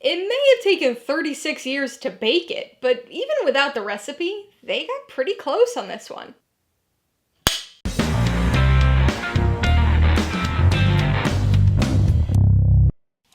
It may have taken 36 years to bake it, but even without the recipe, they got pretty close on this one.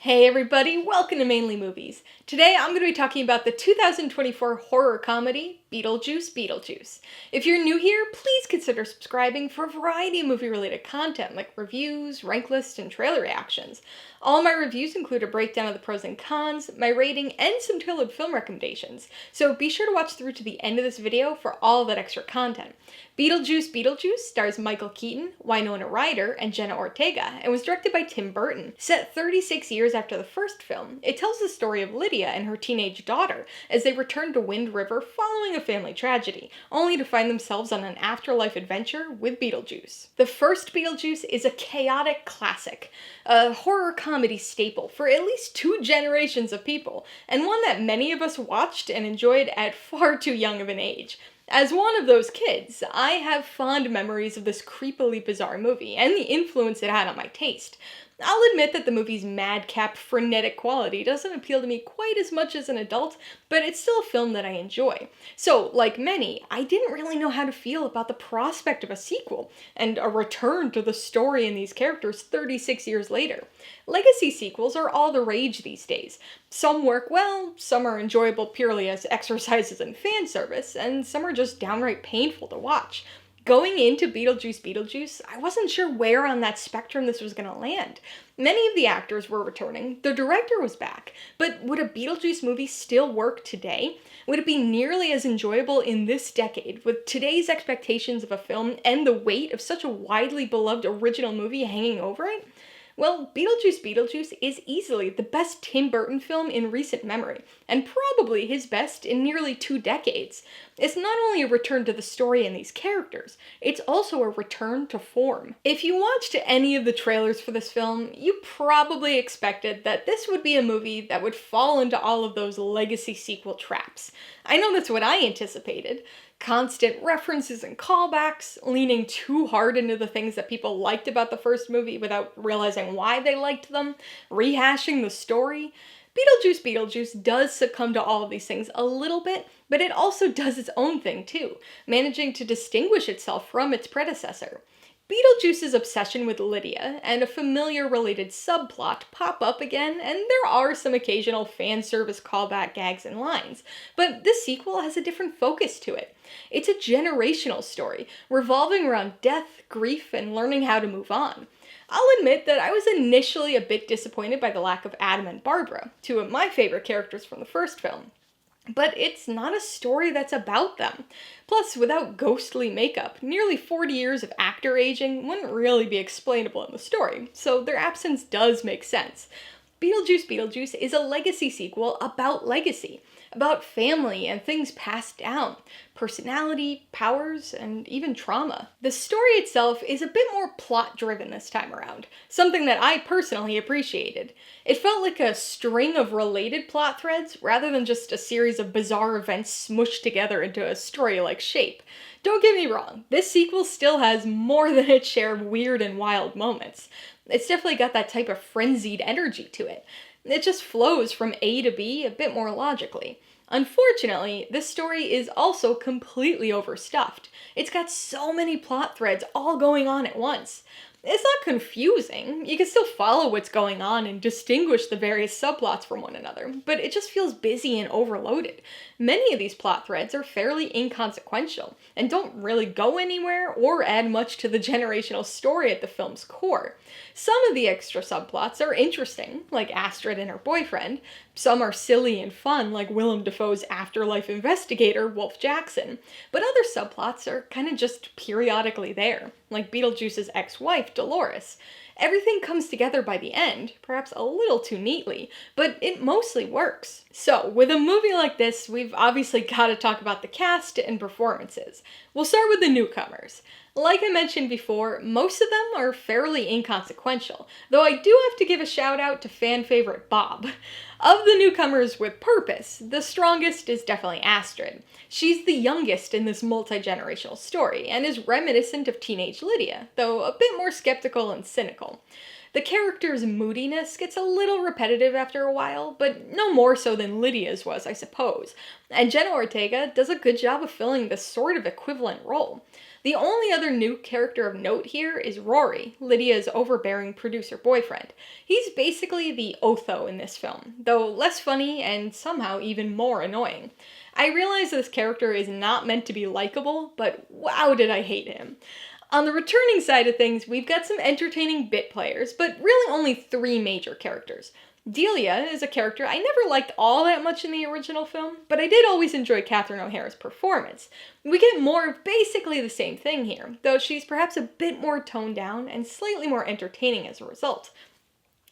Hey everybody, welcome to Mainely Movies. Today I'm going to be talking about the 2024 horror comedy, Beetlejuice Beetlejuice. If you're new here, please consider subscribing for a variety of movie-related content like reviews, rank lists, and trailer reactions. All my reviews include a breakdown of the pros and cons, my rating, and some tailored film recommendations, so be sure to watch through to the end of this video for all of that extra content. Beetlejuice Beetlejuice stars Michael Keaton, Winona Ryder, and Jenna Ortega, and was directed by Tim Burton. Set 36 years after the first film, it tells the story of Lydia and her teenage daughter as they return to Wind River following a family tragedy, only to find themselves on an afterlife adventure with Beetlejuice. The first Beetlejuice is a chaotic classic, a horror comedy staple for at least 2 generations of people, and one that many of us watched and enjoyed at far too young of an age. As one of those kids, I have fond memories of this creepily bizarre movie and the influence it had on my taste. I'll admit that the movie's madcap, frenetic quality doesn't appeal to me quite as much as an adult, but it's still a film that I enjoy. So, like many, I didn't really know how to feel about the prospect of a sequel, and a return to the story and these characters 36 years later. Legacy sequels are all the rage these days. Some work well, some are enjoyable purely as exercises in fan service, and some are just downright painful to watch. Going into Beetlejuice Beetlejuice, I wasn't sure where on that spectrum this was going to land. Many of the actors were returning, the director was back, but would a Beetlejuice movie still work today? Would it be nearly as enjoyable in this decade, with today's expectations of a film and the weight of such a widely beloved original movie hanging over it? Well, Beetlejuice Beetlejuice is easily the best Tim Burton film in recent memory, and probably his best in nearly 2 decades. It's not only a return to the story and these characters, it's also a return to form. If you watched any of the trailers for this film, you probably expected that this would be a movie that would fall into all of those legacy sequel traps. I know that's what I anticipated. Constant references and callbacks, leaning too hard into the things that people liked about the first movie without realizing why they liked them, rehashing the story. Beetlejuice Beetlejuice does succumb to all of these things a little bit, but it also does its own thing too, managing to distinguish itself from its predecessor. Beetlejuice's obsession with Lydia and a familiar related subplot pop up again, and there are some occasional fan service callback gags and lines, but this sequel has a different focus to it. It's a generational story, revolving around death, grief, and learning how to move on. I'll admit that I was initially a bit disappointed by the lack of Adam and Barbara, 2 of my favorite characters from the first film. But it's not a story that's about them. Plus, without ghostly makeup, nearly 40 years of actor aging wouldn't really be explainable in the story, so their absence does make sense. Beetlejuice Beetlejuice is a legacy sequel about legacy, about family and things passed down, personality, powers, and even trauma. The story itself is a bit more plot-driven this time around, something that I personally appreciated. It felt like a string of related plot threads rather than just a series of bizarre events smushed together into a story-like shape. Don't get me wrong, this sequel still has more than its share of weird and wild moments. It's definitely got that type of frenzied energy to it. It just flows from A to B a bit more logically. Unfortunately, this story is also completely overstuffed. It's got so many plot threads all going on at once. It's not confusing, you can still follow what's going on and distinguish the various subplots from one another, but it just feels busy and overloaded. Many of these plot threads are fairly inconsequential, and don't really go anywhere or add much to the generational story at the film's core. Some of the extra subplots are interesting, like Astrid and her boyfriend. Some are silly and fun, like Willem Dafoe's afterlife investigator, Wolf Jackson. But other subplots are kind of just periodically there, like Beetlejuice's ex-wife, Dolores. Everything comes together by the end, perhaps a little too neatly, but it mostly works. So, with a movie like this, we've obviously got to talk about the cast and performances. We'll start with the newcomers. Like I mentioned before, most of them are fairly inconsequential, though I do have to give a shout out to fan favorite Bob. Of the newcomers with purpose, the strongest is definitely Astrid. She's the youngest in this multi-generational story, and is reminiscent of teenage Lydia, though a bit more skeptical and cynical. The character's moodiness gets a little repetitive after a while, but no more so than Lydia's was, I suppose. And Jenna Ortega does a good job of filling this sort of equivalent role. The only other new character of note here is Rory, Lydia's overbearing producer boyfriend. He's basically the Otho in this film, though less funny and somehow even more annoying. I realize this character is not meant to be likable, but wow did I hate him. On the returning side of things, we've got some entertaining bit players, but really only 3 major characters. Delia is a character I never liked all that much in the original film, but I did always enjoy Catherine O'Hara's performance. We get more of basically the same thing here, though she's perhaps a bit more toned down and slightly more entertaining as a result.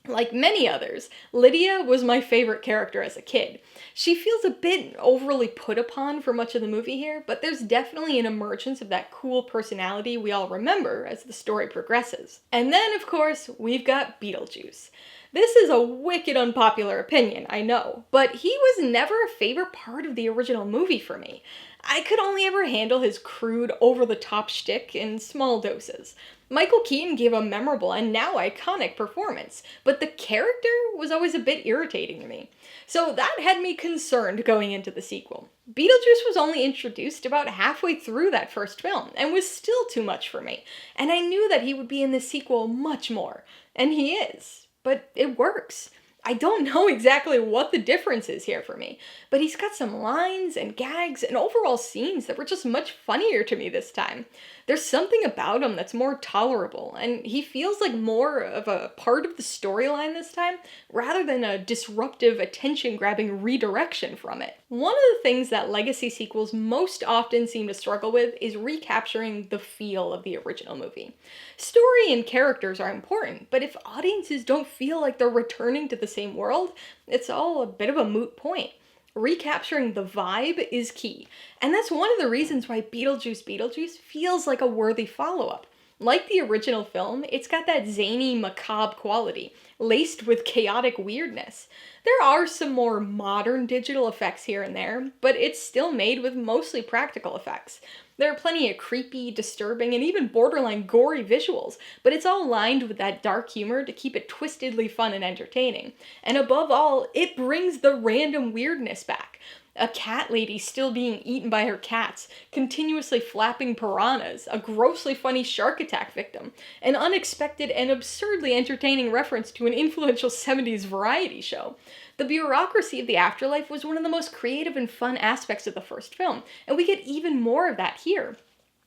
Like many others, Lydia was my favorite character as a kid. She feels a bit overly put upon for much of the movie here, but there's definitely an emergence of that cool personality we all remember as the story progresses. And then, of course, we've got Beetlejuice. This is a wicked unpopular opinion, I know, but he was never a favorite part of the original movie for me. I could only ever handle his crude, over-the-top shtick in small doses. Michael Keaton gave a memorable and now iconic performance, but the character was always a bit irritating to me. So that had me concerned going into the sequel. Beetlejuice was only introduced about halfway through that first film, and was still too much for me, and I knew that he would be in the sequel much more, and he is. But it works. I don't know exactly what the difference is here for me, but he's got some lines and gags and overall scenes that were just much funnier to me this time. There's something about him that's more tolerable, and he feels like more of a part of the storyline this time, rather than a disruptive, attention-grabbing redirection from it. One of the things that legacy sequels most often seem to struggle with is recapturing the feel of the original movie. Story and characters are important, but if audiences don't feel like they're returning to the same world, it's all a bit of a moot point. Recapturing the vibe is key, and that's one of the reasons why Beetlejuice Beetlejuice feels like a worthy follow-up. Like the original film, it's got that zany, macabre quality, laced with chaotic weirdness. There are some more modern digital effects here and there, but it's still made with mostly practical effects. There are plenty of creepy, disturbing, and even borderline gory visuals, but it's all lined with that dark humor to keep it twistedly fun and entertaining. And above all, it brings the random weirdness back. A cat lady still being eaten by her cats, continuously flapping piranhas, a grossly funny shark attack victim, an unexpected and absurdly entertaining reference to an influential 70s variety show. The bureaucracy of the afterlife was one of the most creative and fun aspects of the first film, and we get even more of that here.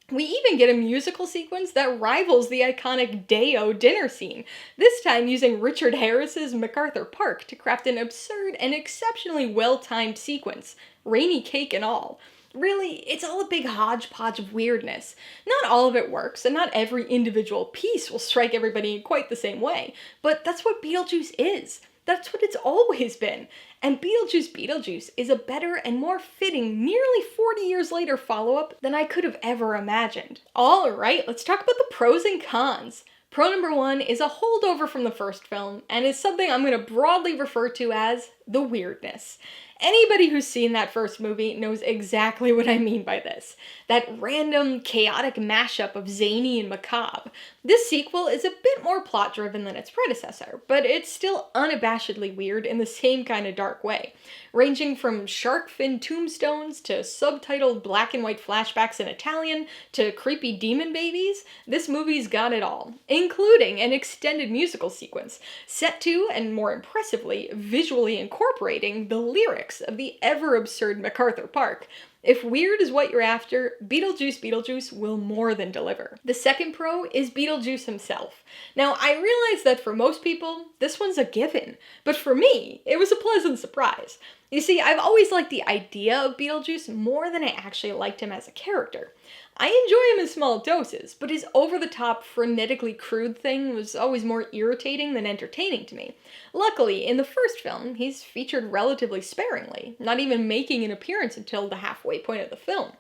We even get a musical sequence that rivals the iconic Day-O dinner scene, this time using Richard Harris's MacArthur Park to craft an absurd and exceptionally well-timed sequence, rainy cake and all. Really, it's all a big hodgepodge of weirdness. Not all of it works, and not every individual piece will strike everybody in quite the same way, but that's what Beetlejuice is. That's what it's always been. And Beetlejuice Beetlejuice is a better and more fitting, nearly 40 years later follow-up than I could have ever imagined. Alright, let's talk about the pros and cons. Pro number 1 is a holdover from the first film, and is something I'm going to broadly refer to as the weirdness. Anybody who's seen that first movie knows exactly what I mean by this. That random, chaotic mashup of zany and macabre. This sequel is a bit more plot-driven than its predecessor, but it's still unabashedly weird in the same kind of dark way. Ranging from shark fin tombstones, to subtitled black and white flashbacks in Italian, to creepy demon babies, this movie's got it all, including an extended musical sequence, set to, and more impressively, visually incorporating the lyrics of the ever-absurd MacArthur Park. If weird is what you're after, Beetlejuice Beetlejuice will more than deliver. The second pro is Beetlejuice himself. Now, I realize that for most people, this one's a given, but for me, it was a pleasant surprise. You see, I've always liked the idea of Beetlejuice more than I actually liked him as a character. I enjoy him in small doses, but his over-the-top, frenetically crude thing was always more irritating than entertaining to me. Luckily, in the first film, he's featured relatively sparingly, not even making an appearance until the halfway point of the film.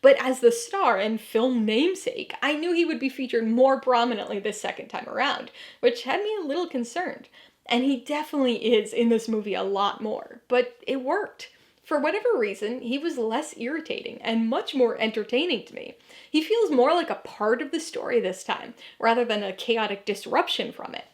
But as the star and film namesake, I knew he would be featured more prominently this second time around, which had me a little concerned. And he definitely is in this movie a lot more, but it worked. For whatever reason, he was less irritating and much more entertaining to me. He feels more like a part of the story this time, rather than a chaotic disruption from it.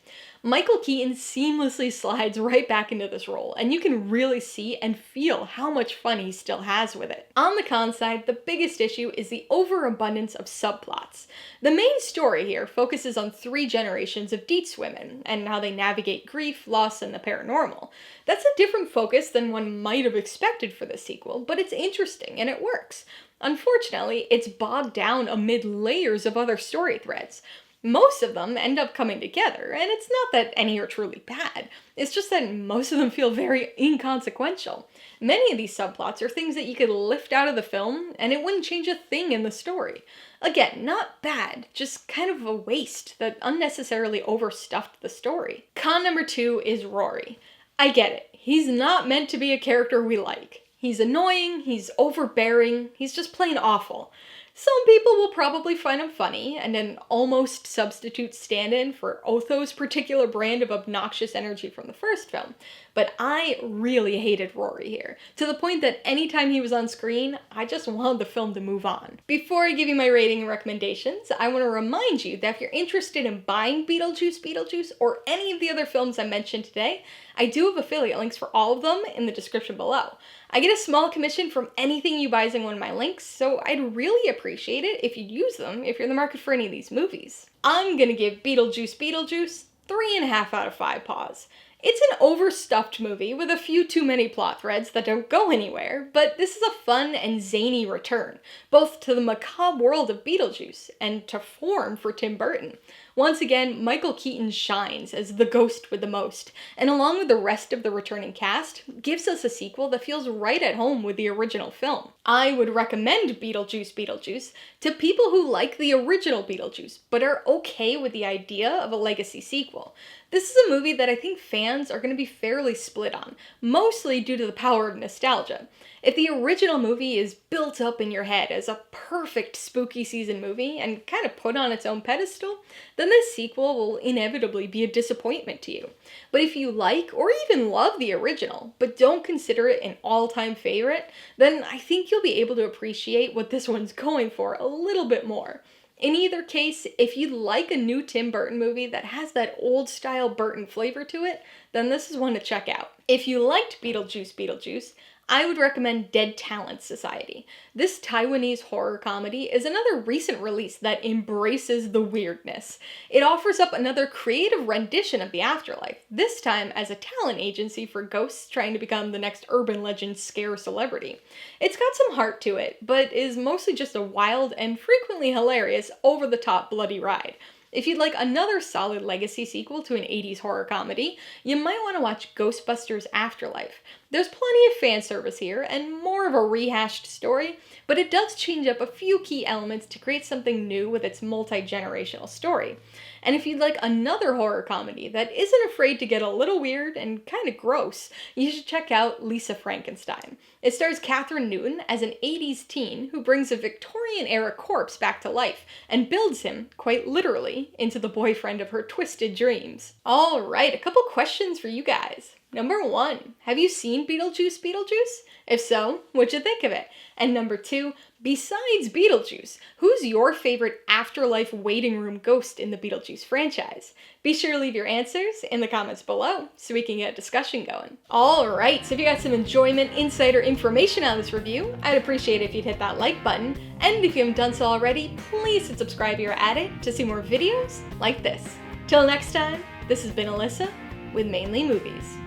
Michael Keaton seamlessly slides right back into this role, and you can really see and feel how much fun he still has with it. On the con side, the biggest issue is the overabundance of subplots. The main story here focuses on 3 generations of Dietz women, and how they navigate grief, loss, and the paranormal. That's a different focus than one might have expected for this sequel, but it's interesting and it works. Unfortunately, it's bogged down amid layers of other story threads. Most of them end up coming together, and it's not that any are truly bad, it's just that most of them feel very inconsequential. Many of these subplots are things that you could lift out of the film, and it wouldn't change a thing in the story. Again, not bad, just kind of a waste that unnecessarily overstuffed the story. Con number 2 is Rory. I get it, he's not meant to be a character we like. He's annoying, he's overbearing, he's just plain awful. Some people will probably find him funny, and an almost substitute stand-in for Otho's particular brand of obnoxious energy from the first film, but I really hated Rory here, to the point that anytime he was on screen, I just wanted the film to move on. Before I give you my rating and recommendations, I want to remind you that if you're interested in buying Beetlejuice Beetlejuice or any of the other films I mentioned today, I do have affiliate links for all of them in the description below. I get a small commission from anything you buy using one of my links, so I'd really appreciate it if you'd use them if you're in the market for any of these movies. I'm gonna give Beetlejuice Beetlejuice 3.5 out of 5 paws. It's an overstuffed movie with a few too many plot threads that don't go anywhere, but this is a fun and zany return, both to the macabre world of Beetlejuice and to form for Tim Burton. Once again, Michael Keaton shines as the ghost with the most, and along with the rest of the returning cast, gives us a sequel that feels right at home with the original film. I would recommend Beetlejuice Beetlejuice to people who like the original Beetlejuice, but are okay with the idea of a legacy sequel. This is a movie that I think fans are going to be fairly split on, mostly due to the power of nostalgia. If the original movie is built up in your head as a perfect spooky season movie and kind of put on its own pedestal, then this sequel will inevitably be a disappointment to you. But if you like or even love the original, but don't consider it an all-time favorite, then I think you'll be able to appreciate what this one's going for a little bit more. In either case, if you like a new Tim Burton movie that has that old-style Burton flavor to it, then this is one to check out. If you liked Beetlejuice Beetlejuice, I would recommend Dead Talent Society. This Taiwanese horror comedy is another recent release that embraces the weirdness. It offers up another creative rendition of the afterlife, this time as a talent agency for ghosts trying to become the next urban legend scare celebrity. It's got some heart to it, but is mostly just a wild and frequently hilarious, over-the-top bloody ride. If you'd like another solid legacy sequel to an 80s horror comedy, you might want to watch Ghostbusters Afterlife. There's plenty of fan service here, and more of a rehashed story, but it does change up a few key elements to create something new with its multi-generational story. And if you'd like another horror comedy that isn't afraid to get a little weird and kind of gross, you should check out Lisa Frankenstein. It stars Catherine Newton as an 80s teen who brings a Victorian-era corpse back to life and builds him, quite literally, into the boyfriend of her twisted dreams. Alright, a couple questions for you guys. Number 1, have you seen Beetlejuice Beetlejuice? If so, what'd you think of it? And number 2, besides Beetlejuice, who's your favorite afterlife waiting room ghost in the Beetlejuice franchise? Be sure to leave your answers in the comments below so we can get a discussion going. Alright, so if you got some enjoyment, insight, or information out of this review, I'd appreciate it if you'd hit that like button, and if you haven't done so already, please hit subscribe here at it to see more videos like this. Till next time, this has been Alyssa with Mainely Movies.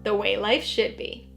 The way life should be.